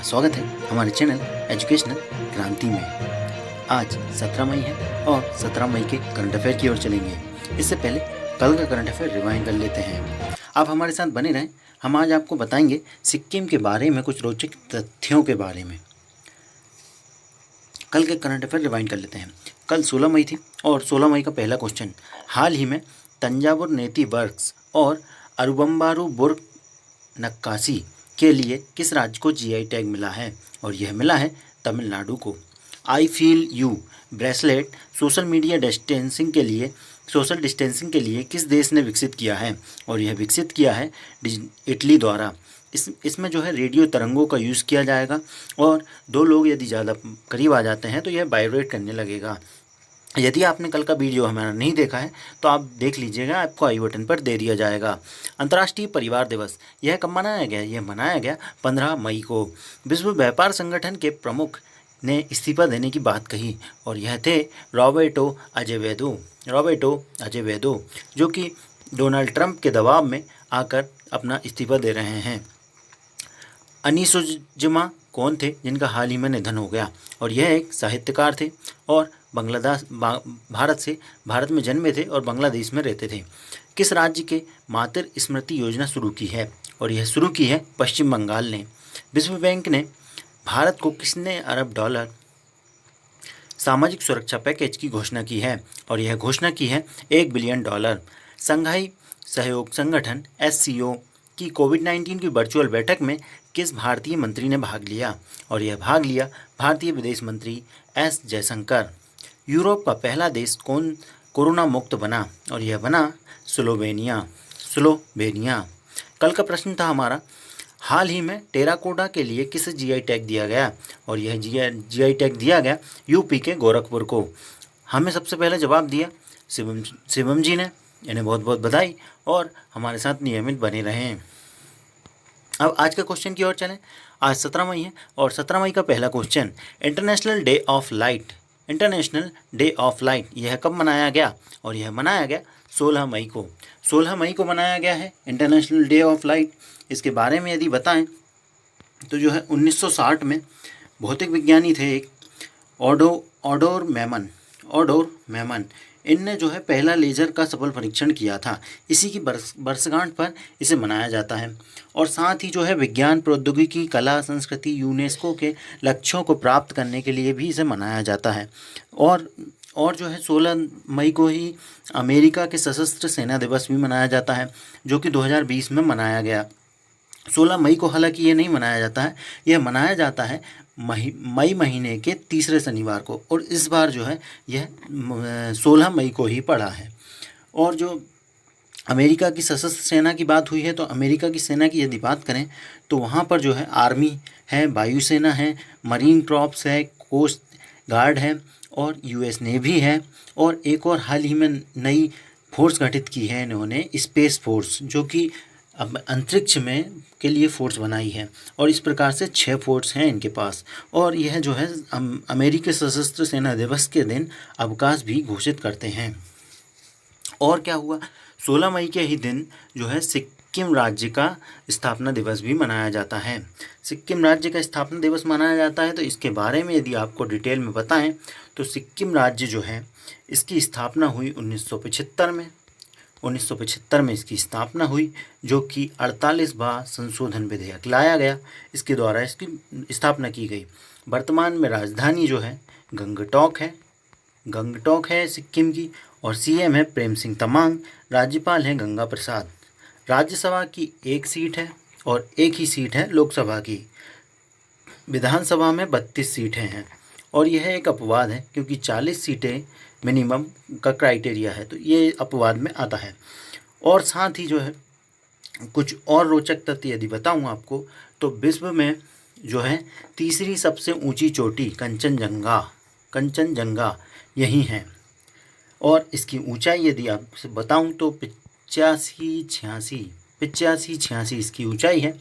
स्वागत है हमारे चैनल एजुकेशनल क्रांति में। आज 17 मई है और 17 मई के करंट अफेयर की ओर चलेंगे। इससे पहले कल का करंट अफेयर रिवाइंड कर लेते हैं। आप हमारे साथ बने रहें। हम आज आपको बताएंगे सिक्किम के बारे में कुछ रोचक तथ्यों के बारे में। कल के करंट अफेयर रिवाइंड कर लेते हैं। कल 16 मई थी और 16 मई का पहला क्वेश्चन, हाल ही में तंजावुर नेती वर्क्स और अरुबम्बारू बुर्ग नक्काशी के लिए किस राज्य को जीआई टैग मिला है? और यह मिला है तमिलनाडु को। I feel you bracelet social distancing के लिए किस देश ने विकसित किया है? और यह विकसित किया है इटली द्वारा। इसमें जो है रेडियो तरंगों का यूज़ किया जाएगा और दो लोग यदि ज़्यादा करीब आ जाते हैं तो यह वाइब्रेट करने लगेगा। यदि आपने कल का वीडियो हमारा नहीं देखा है तो आप देख लीजिएगा, आपको आई बटन पर दे दिया जाएगा। अंतर्राष्ट्रीय परिवार दिवस यह कब मनाया गया? यह मनाया गया 15 मई को। विश्व व्यापार संगठन के प्रमुख ने इस्तीफा देने की बात कही और यह थे रॉबर्टो अजेवेदो, जो कि डोनाल्ड ट्रंप के दबाव में आकर अपना इस्तीफा दे रहे हैं। अनीसुज्जामा कौन थे जिनका हाल ही में निधन हो गया? और यह एक साहित्यकार थे और भारत में जन्मे थे और बांग्लादेश में रहते थे। किस राज्य के मातृ स्मृति योजना शुरू की है? और यह शुरू की है पश्चिम बंगाल ने। विश्व बैंक ने भारत को कितने अरब डॉलर सामाजिक सुरक्षा पैकेज की घोषणा की है? और यह घोषणा की है $1 बिलियन। संघाई सहयोग संगठन SCO की कोविड-19 की वर्चुअल बैठक में किस भारतीय मंत्री ने भाग लिया? और यह भाग लिया भारतीय विदेश मंत्री S जयशंकर। यूरोप का पहला देश कौन कोरोना मुक्त बना? और यह बना स्लोवेनिया। कल का प्रश्न था हमारा, हाल ही में टेराकोटा के लिए किसे जीआई टैग दिया गया? और यह जीआई टैग दिया गया यूपी के गोरखपुर को। हमें सबसे पहले जवाब दिया शिवम जी ने, इन्हें बहुत बहुत बधाई और हमारे साथ नियमित बने रहें। अब आज के क्वेश्चन की ओर चलें। आज 17 मई है और 17 मई का पहला question, international day of light यह कब मनाया गया? और यह मनाया गया 16 मई को। 16 मई को मनाया गया है इंटरनेशनल डे ऑफ लाइट। इसके बारे में यदि बताएं तो जो है 1960 में भौतिक विज्ञानी थे एक ऑडोर मैमन, इनने जो है पहला लेज़र का सफल परीक्षण किया था। इसी की वर्षगांठ पर इसे मनाया जाता है। और साथ ही जो है विज्ञान, प्रौद्योगिकी, कला, संस्कृति, यूनेस्को के लक्ष्यों को प्राप्त करने के लिए भी इसे मनाया जाता है। और जो है 16 मई को ही अमेरिका के सशस्त्र सेना दिवस भी मनाया जाता है, जो कि 2020 में मनाया गया। 16 मई को हालांकि ये नहीं मनाया जाता है, यह मनाया जाता है मई महीने के तीसरे शनिवार को। और इस बार जो है यह 16 मई को ही पड़ा है। और जो अमेरिका की सशस्त्र सेना की बात हुई है, तो अमेरिका की सेना की यदि बात करें तो वहाँ पर जो है आर्मी है, वायुसेना है, मरीन क्रॉप्स है, कोस्ट गार्ड है और US नेवी है। और एक और हाल ही में नई फोर्स गठित की है इन्होंने, स्पेस फोर्स, जो कि अब अंतरिक्ष में के लिए फोर्स बनाई है। और इस प्रकार से 6 फोर्स हैं इनके पास। और यह जो है अमेरिकी सशस्त्र सेना दिवस के दिन अवकाश भी घोषित करते हैं। और क्या हुआ, 16 मई के ही दिन जो है सिक्किम राज्य का स्थापना दिवस भी मनाया जाता है। सिक्किम राज्य का स्थापना दिवस मनाया जाता है, तो इसके बारे में यदि आपको डिटेल में बताएं तो सिक्किम राज्य जो है इसकी स्थापना हुई 1975 में। 1975 में इसकी स्थापना हुई, जो कि 48वां संशोधन विधेयक लाया गया, इसके द्वारा इसकी स्थापना की गई। वर्तमान में राजधानी जो है गंगटोक है सिक्किम की। और CM है प्रेम सिंह तमांग, राज्यपाल हैं गंगा प्रसाद। राज्यसभा की 1 सीट है और 1 ही सीट है लोकसभा की। विधानसभा में 32 सीटें हैं। और यह एक अपवाद है क्योंकि 40 सीटें मिनिमम का क्राइटेरिया है, तो ये अपवाद में आता है। और साथ ही जो है कुछ और रोचक तथ्य यदि बताऊं आपको, तो विश्व में जो है तीसरी सबसे ऊंची चोटी कंचनजंगा यही है। और इसकी ऊंचाई यदि आपसे बताऊं तो 85-86 इसकी ऊंचाई है।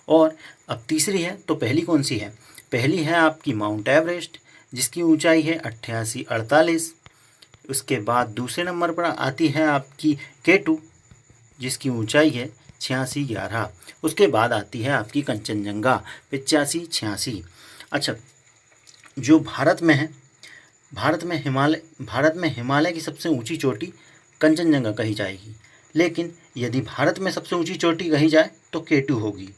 और अब तीसरी है तो पहली कौन सी है? पहली है आपकी माउंट एवरेस्ट, जिसकी ऊंचाई है 88-48। उसके बाद दूसरे नंबर पर आती है आपकी K2, जिसकी ऊंचाई है 86-11। उसके बाद आती है आपकी कंचनजंगा 85-86। अच्छा, जो भारत में है, भारत में हिमालय की सबसे ऊंची चोटी कंचनजंगा कही जाएगी, लेकिन यदि भारत में सबसे ऊंची चोटी कही जाए तो K2 होगी,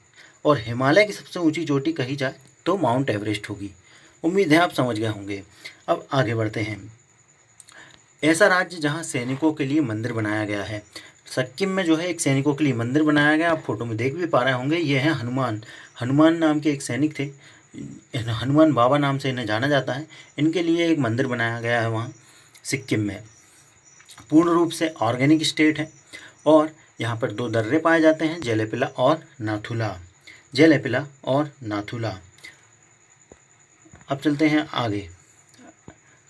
और हिमालय की सबसे ऊंची चोटी कही जाए तो माउंट एवरेस्ट होगी। उम्मीद है आप समझ गए होंगे। अब आगे बढ़ते हैं। ऐसा राज्य जहाँ सैनिकों के लिए मंदिर बनाया गया है। सिक्किम में जो है एक सैनिकों के लिए मंदिर बनाया गया, आप फोटो में देख भी पा रहे होंगे। ये है हनुमान नाम के एक सैनिक थे, हनुमान बाबा नाम से इन्हें जाना जाता है। इनके लिए एक मंदिर बनाया गया है वहाँ सिक्किम में। पूर्ण रूप से ऑर्गेनिक स्टेट है, और यहाँ पर 2 दर्रे पाए जाते हैं, जेलेपिला और नाथुला। अब चलते हैं आगे,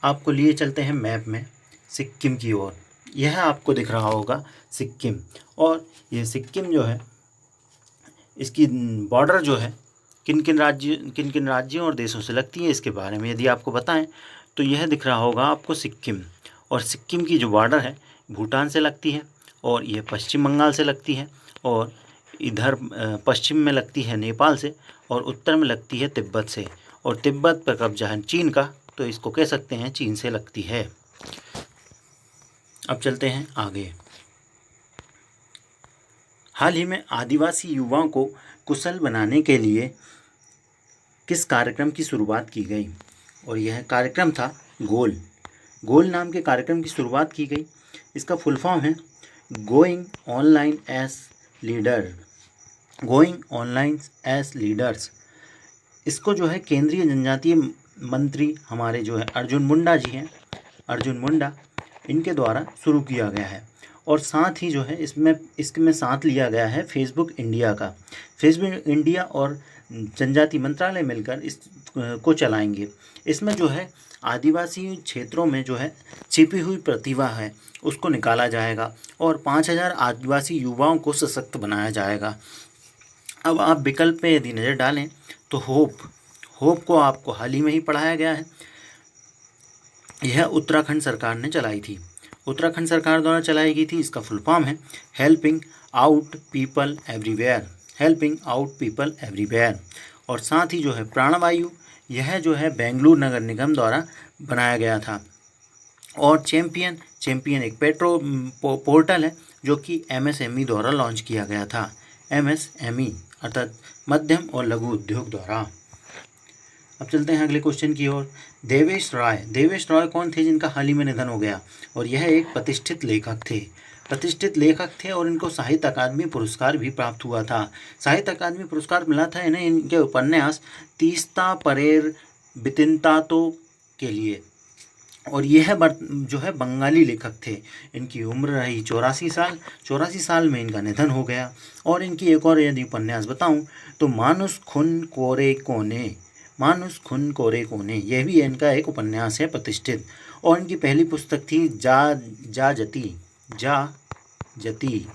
आपको लिए चलते हैं मैप में सिक्किम की ओर। यह आपको दिख रहा होगा सिक्किम, और यह सिक्किम जो है, इसकी बॉर्डर जो है किन किन राज्यों और देशों से लगती है, इसके बारे में यदि आपको बताएं तो यह दिख रहा होगा आपको सिक्किम। और सिक्किम की जो बॉर्डर है भूटान से लगती है, और यह पश्चिम बंगाल से लगती है, और इधर पश्चिम में लगती है नेपाल से, और उत्तर में लगती है तिब्बत से। और तिब्बत पर कब्जा है चीन का, तो इसको कह सकते हैं चीन से लगती है। अब चलते हैं आगे। हाल ही में आदिवासी युवाओं को कुशल बनाने के लिए किस कार्यक्रम की शुरुआत की गई, और यह कार्यक्रम था गोल नाम के कार्यक्रम की शुरुआत की गई। इसका फुल फॉर्म है गोइंग ऑनलाइन एज लीडर्स। इसको जो है केंद्रीय जनजातीय मंत्री हमारे जो है अर्जुन मुंडा इनके द्वारा शुरू किया गया है। और साथ ही जो है इसमें साथ लिया गया है फेसबुक इंडिया और जनजाति मंत्रालय मिलकर इस को चलाएंगे। इसमें जो है आदिवासी क्षेत्रों में जो है छिपी हुई प्रतिभा है उसको निकाला जाएगा, और 5000 आदिवासी युवाओं को सशक्त बनाया जाएगा। अब आप विकल्प पे यदि नज़र डालें तो होप को आपको हाल ही में ही पढ़ाया गया है। यह उत्तराखंड सरकार ने चलाई थी, उत्तराखंड सरकार द्वारा चलाई गई थी। इसका फुल फॉर्म है हेल्पिंग आउट पीपल एवरीवेयर। और साथ ही जो है प्राणवायु, यह जो है बेंगलुरु नगर निगम द्वारा बनाया गया था। और चैंपियन एक पोर्टल है जो कि MSME द्वारा लॉन्च किया गया था, MSME अर्थात मध्यम और लघु उद्योग द्वारा। अब चलते हैं अगले क्वेश्चन की ओर। देवेश रॉय कौन थे जिनका हाल ही में निधन हो गया, और यह एक प्रतिष्ठित लेखक थे और इनको साहित्य अकादमी पुरस्कार भी प्राप्त हुआ था। साहित्य अकादमी पुरस्कार मिला था इन्हें इनके उपन्यास तीस्ता परेर बितिनतातो के लिए, और यह जो है बंगाली लेखक थे। इनकी उम्र रही 84 साल में इनका निधन हो गया। और इनकी एक और यदि उपन्यास बताऊं तो मानुष खुन कोरे कोने, यह भी इनका एक उपन्यास है प्रतिष्ठित। और इनकी पहली पुस्तक थी जा जती,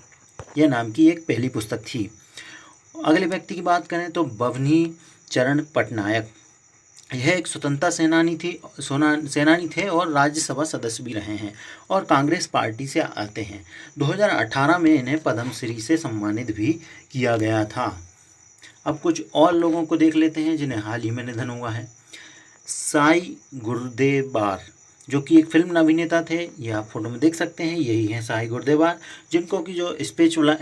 यह नाम की एक पहली पुस्तक थी। अगले व्यक्ति की बात करें तो बवनी चरण पटनायक, यह एक स्वतंत्रता सेनानी थे और राज्यसभा सदस्य भी रहे हैं, और कांग्रेस पार्टी से आते हैं। 2018 में इन्हें पद्मश्री से सम्मानित भी किया गया था। अब कुछ और लोगों को देख लेते हैं जिन्हें हाल ही में निधन हुआ है। साई गुरदेवार, जो कि एक फिल्म अभिनेता थे, ये आप फोटो में देख सकते हैं, यही हैं साई गुरदेवार, जिनको कि जो स्पिरिचुअल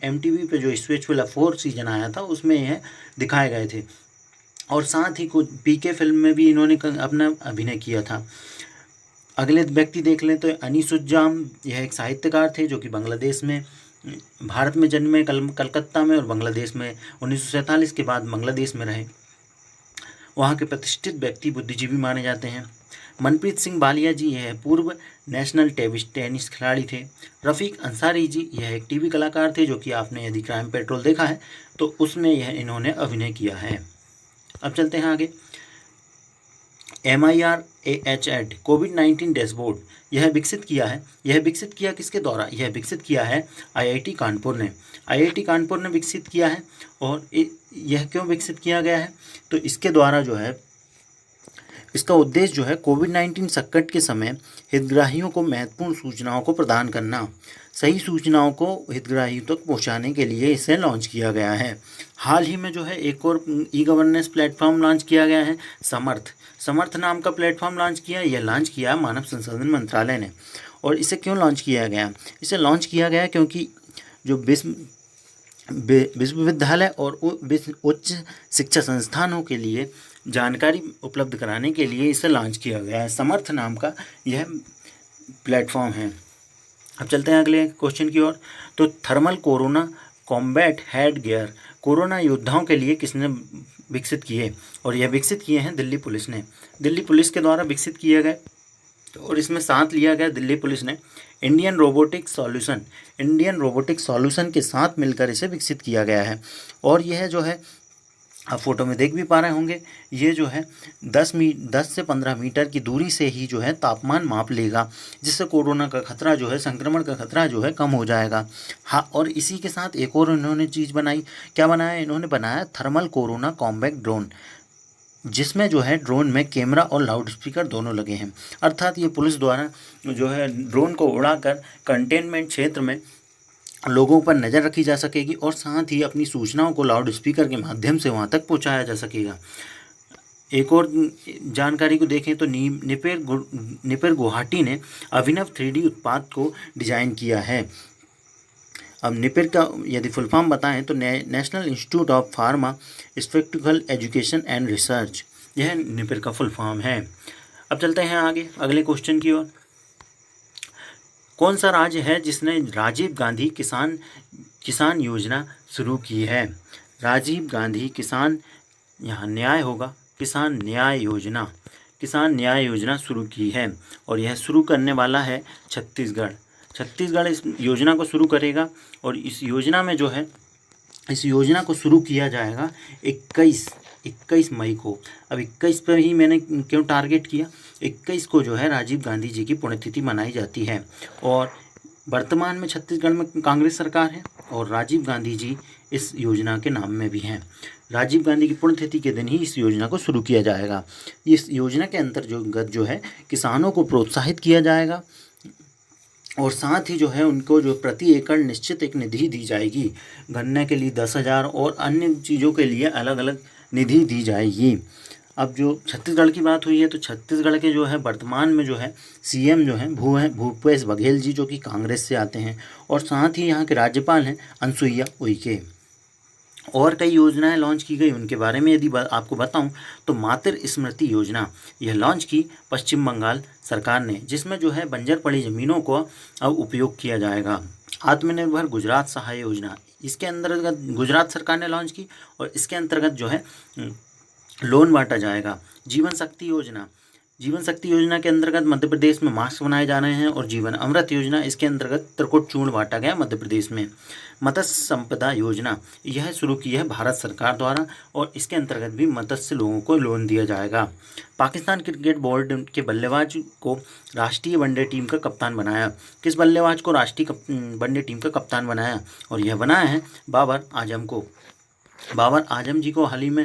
MTV पे जो स्पिरिचुअल 4 सीजन आया था उसमें यह दिखाए गए थे। और साथ ही कुछ PK फिल्म में भी इन्होंने अपना अभिनय किया था। अगले व्यक्ति देख लें तो अनीसुज्जाम, यह एक साहित्यकार थे जो कि बांग्लादेश में, भारत में जन्मे, कलकत्ता में, और बांग्लादेश में 1947 के बाद बांग्लादेश में रहे। वहाँ के प्रतिष्ठित व्यक्ति, बुद्धिजीवी माने जाते हैं। मनप्रीत सिंह बालिया जी, यह पूर्व नेशनल टेनिस खिलाड़ी थे। रफ़ीक अंसारी जी, यह एक TV कलाकार थे जो कि आपने यदि क्राइम पेट्रोल देखा है तो उसमें इन्होंने अभिनय किया है। अब चलते हैं आगे। MIRAH कोविड-19 डैशबोर्ड, यह विकसित किया किसके द्वारा? यह विकसित किया है IIT कानपुर ने विकसित किया है। और यह क्यों विकसित किया गया है? तो इसके द्वारा जो है इसका उद्देश्य जो है कोविड-19 संकट के समय हितग्राहियों को महत्वपूर्ण सूचनाओं को प्रदान करना, सही सूचनाओं को हितग्राहियों तक पहुंचाने के लिए इसे लॉन्च किया गया है। हाल ही में जो है एक और ई गवर्नेंस प्लेटफॉर्म लॉन्च किया गया है, समर्थ नाम का प्लेटफॉर्म लॉन्च किया। यह लॉन्च किया मानव संसाधन मंत्रालय ने। और इसे क्यों लॉन्च किया गया? इसे लॉन्च किया गया क्योंकि जो विश्वविद्यालय और उच्च शिक्षा संस्थानों के लिए जानकारी उपलब्ध कराने के लिए इसे लॉन्च किया गया है। समर्थ नाम का यह प्लेटफॉर्म है। अब चलते हैं अगले क्वेश्चन की ओर। तो thermal corona combat head gear corona योद्धाओं के लिए किसने विकसित किए? और यह विकसित किए हैं दिल्ली पुलिस ने। दिल्ली पुलिस के द्वारा विकसित किए गए और इसमें साथ लिया गया दिल्ली पुलिस ने इंडियन रोबोटिक सॉल्यूशन के साथ मिलकर इसे विकसित किया गया है। और यह जो है आप फोटो में देख भी पा रहे होंगे, ये जो है 10 से 15 मीटर की दूरी से ही जो है तापमान माप लेगा, जिससे कोरोना का खतरा जो है, संक्रमण का खतरा जो है कम हो जाएगा। हाँ, और इसी के साथ एक और इन्होंने चीज़ बनाई। क्या बनाया? इन्होंने बनाया थर्मल कोरोना कॉम्बैट ड्रोन, जिसमें जो है ड्रोन में कैमरा और लाउड स्पीकर दोनों लगे हैं। अर्थात ये पुलिस द्वारा जो है ड्रोन को उड़ाकर कंटेनमेंट क्षेत्र में लोगों पर नज़र रखी जा सकेगी और साथ ही अपनी सूचनाओं को लाउड स्पीकर के माध्यम से वहां तक पहुंचाया जा सकेगा। एक और जानकारी को देखें तो निपेर गुवाहाटी ने अभिनव 3D उत्पाद को डिजाइन किया है। अब निपेर का यदि फुल फॉर्म बताएं तो national institute of pharma spectacled education and research, यह निपेर का फुल फॉर्म है। अब चलते हैं आगे अगले क्वेश्चन की ओर। कौन सा राज्य है जिसने राजीव गांधी किसान योजना शुरू की है? राजीव गांधी किसान, यहाँ न्याय होगा, किसान न्याय योजना शुरू की है और यह शुरू करने वाला है छत्तीसगढ़ इस योजना को शुरू करेगा। और इस योजना में जो है, इस योजना को शुरू किया जाएगा 21 मई को। अब 21 पर ही मैंने क्यों टारगेट किया? 21 को जो है राजीव गांधी जी की पुण्यतिथि मनाई जाती है और वर्तमान में छत्तीसगढ़ में कांग्रेस सरकार है और राजीव गांधी जी इस योजना के नाम में भी हैं। राजीव गांधी की पुण्यतिथि के दिन ही इस योजना को शुरू किया जाएगा। इस योजना के अंतर्गत जो है किसानों को प्रोत्साहित किया जाएगा और साथ ही जो है उनको जो प्रति एकड़ निश्चित एक निधि दी जाएगी। गन्ने के लिए 10,000 और अन्य चीज़ों के लिए अलग अलग निधि दी जाएगी। अब जो छत्तीसगढ़ की बात हुई है तो छत्तीसगढ़ के जो है वर्तमान में जो है सीएम जो हैं भूपेश बघेल जी, जो कि कांग्रेस से आते हैं, और साथ ही यहाँ के राज्यपाल हैं अनुसुईया उइके। और कई योजनाएं लॉन्च की गई, उनके बारे में यदि आपको बताऊं तो मातृ स्मृति योजना यह लॉन्च की पश्चिम बंगाल सरकार ने, जिसमें जो है बंजर पड़ी ज़मीनों को अब उपयोग किया जाएगा। आत्मनिर्भर गुजरात सहाय योजना, इसके अंतर्गत गुजरात सरकार ने लॉन्च की और इसके अंतर्गत जो है लोन बांटा जाएगा। जीवन शक्ति योजना के अंतर्गत मध्य प्रदेश में मास्क बनाए जा रहे हैं और जीवन अमृत योजना, इसके अंतर्गत त्रिकुट चूर्ण बांटा गया मध्य प्रदेश में। मत्स्य संपदा योजना यह शुरू की है भारत सरकार द्वारा और इसके अंतर्गत भी मत्स्य लोगों को लोन दिया जाएगा। पाकिस्तान क्रिकेट बोर्ड के बल्लेबाज को राष्ट्रीय वनडे टीम का कप्तान बनाया। किस बल्लेबाज को राष्ट्रीय वनडे टीम का कप्तान बनाया? और यह बनाया है बाबर आजम को। बाबर आजम जी को हाल ही में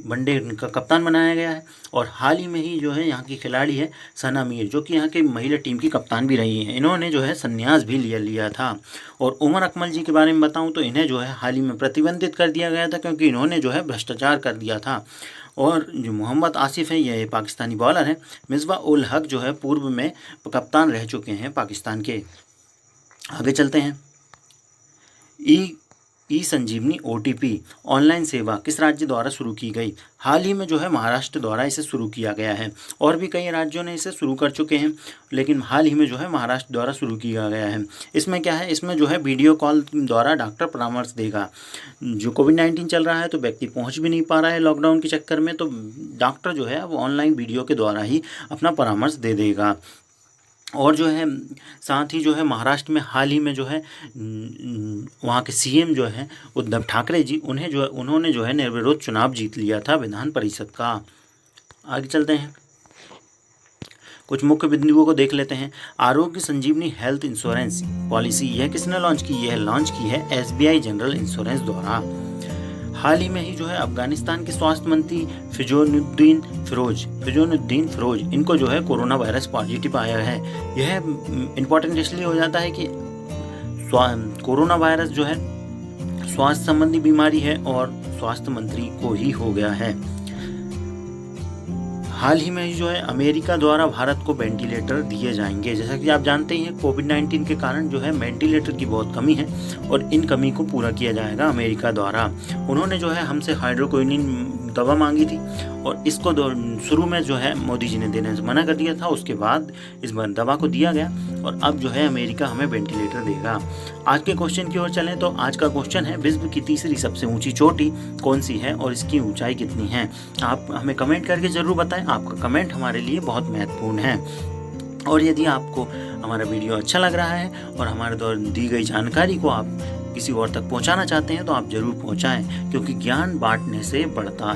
वनडे का कप्तान बनाया गया है और हाल ही में ही जो है यहाँ की खिलाड़ी है सना मीर, जो कि यहाँ की महिला टीम की कप्तान भी रही हैं। इन्होंने जो है संन्यास भी लिया था। और उमर अकमल जी के बारे में बताऊं तो इन्हें जो है हाल ही में प्रतिबंधित कर दिया गया था क्योंकि इन्होंने जो है भ्रष्टाचार कर दिया था। और जो मोहम्मद आसिफ है, यह पाकिस्तानी बॉलर है। मिसबा उल हक जो है पूर्व में कप्तान रह चुके हैं पाकिस्तान के। आगे चलते हैं। ई संजीवनी OTP ऑनलाइन सेवा किस राज्य द्वारा शुरू की गई? हाल ही में जो है महाराष्ट्र द्वारा इसे शुरू किया गया है और भी कई राज्यों ने इसे शुरू कर चुके हैं, लेकिन हाल ही में जो है महाराष्ट्र द्वारा शुरू किया गया है। इसमें क्या है? इसमें जो है वीडियो कॉल द्वारा डॉक्टर परामर्श देगा। जो कोविड-19 चल रहा है तो व्यक्ति पहुँच भी नहीं पा रहा है लॉकडाउन के चक्कर में, तो डॉक्टर जो है वो ऑनलाइन वीडियो के द्वारा ही अपना परामर्श दे देगा। और जो है साथ ही जो है महाराष्ट्र में हाल ही में जो है वहाँ के सीएम जो है उद्धव ठाकरे जी, उन्होंने जो है निर्विरोध चुनाव जीत लिया था विधान परिषद का। आगे चलते हैं, कुछ मुख्य बिंदुओं को देख लेते हैं। आरोग्य संजीवनी हेल्थ इंश्योरेंस पॉलिसी यह किसने लॉन्च की? यह लॉन्च की है SBI जनरल इंश्योरेंस द्वारा। हाल ही में ही जो है अफगानिस्तान के स्वास्थ्य मंत्री फिजोनुद्दीन फिरोज इनको जो है कोरोना वायरस पॉजिटिव आया है। यह इम्पोर्टेंट इसलिए हो जाता है कि कोरोना वायरस जो है स्वास्थ्य संबंधी बीमारी है और स्वास्थ्य मंत्री को ही हो गया है। हाल ही में ही जो है अमेरिका द्वारा भारत को वेंटिलेटर दिए जाएंगे। जैसा कि आप जानते ही हैं कोविड-19 के कारण जो है वेंटिलेटर की बहुत कमी है और इन कमी को पूरा किया जाएगा अमेरिका द्वारा। उन्होंने जो है हमसे हाइड्रोक्विनोन दवा मांगी थी और इसको शुरू में जो है मोदी जी ने देने से मना कर दिया था, उसके बाद इस दवा को दिया गया और अब जो है अमेरिका हमें वेंटिलेटर देगा। आज के क्वेश्चन की ओर चलें तो आज का क्वेश्चन है विश्व की तीसरी सबसे ऊंची चोटी कौन सी है और इसकी ऊंचाई कितनी है। आप हमें कमेंट करके ज़रूर बताएं, आपका कमेंट हमारे लिए बहुत महत्वपूर्ण है। और यदि आपको हमारा वीडियो अच्छा लग रहा है और हमारे द्वारा दी गई जानकारी को आप किसी और तक पहुंचाना चाहते हैं तो आप ज़रूर पहुंचाएं, क्योंकि ज्ञान बांटने से बढ़ता है।